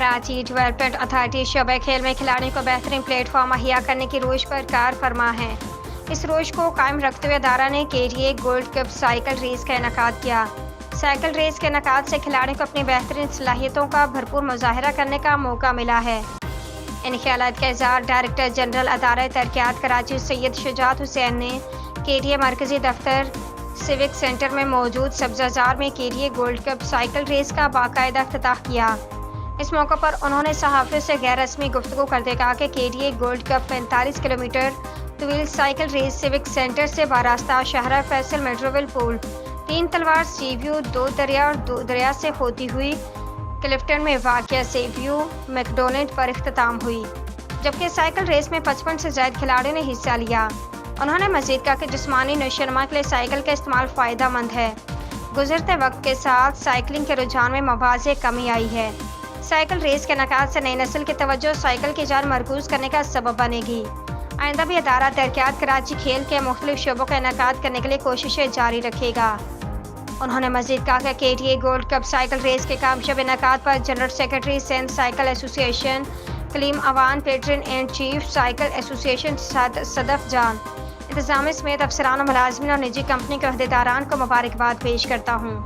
Karachi development authority शोबे खेल में खिलाड़ियों को बेहतरीन प्लेटफॉर्म मुहैया करने की रोश पर कार फरमा है। इस रोश को कायम रखते हुए अदारा ने KTA gold cup cycle race का इनेकाद किया। साइकिल रेस के इनेकाद से खिलाड़ियों को अपनी बेहतरीन सलाहियतों का भरपूर मुजाहरा करने का मौका मिला है। इन ख्यालात का इज़हार डायरेक्टर जनरल अदारा तरक्यात कराची सैयद शुजात हुसैन ने KTA मरकजी दफ्तर सिविक सेंटर में मौजूद सब्जाजार में KTA gold cup cycle race का बाकायदा इफ्तिताह किया। इस मौके पर उन्होंने सहाफ़ियों से गैर रस्मी गुफ्तगू करते कहा कि KTA गोल्ड कप 45 किलोमीटर तवील साइकिल रेस सिविक सेंटर से बारास्ता शहरा फैसल मेट्रोविल पुल 3 तलवार सी व्यू 2 दरिया और 2 दरिया से होती हुई क्लिफ्टन में वाक़या सी व्यू मैकडोनल्ड पर इख्तिताम हुई, जबकि साइकिल रेस में 55 से ज़्यादा खिलाड़ियों ने हिस्सा लिया। उन्होंने मज़ीद कहा कि जिस्मानी नशोनुमा के लिए साइकिल का इस्तेमाल फ़ायदा मंद है। गुज़रते वक्त के साथ साइकिलिंग के रुझान में मवाज़े कमी आई है। साइकिल रेस के इनेकाद से नई नस्ल की तवज्जो साइकिल की जान मरकूज़ करने का सबब बनेगी। आइंदा भी अदारा तरक्यात कराची खेल के मुख्तलिफ शोबों का इनेकाद करने के लिए कोशिशें जारी रखेगा। उन्होंने मज़ीद कहा कि KTA gold cup cycle race के कामयाब इनेकाद पर general secretary Sindh cycle association, Kaleem Awan, patron and chief cycle association Sadaf Jan, इंतजाम समेत अफसरान, मुलाजमीन और निजी कंपनी के अहदेदारान को मुबारकबाद पेश करता हूँ।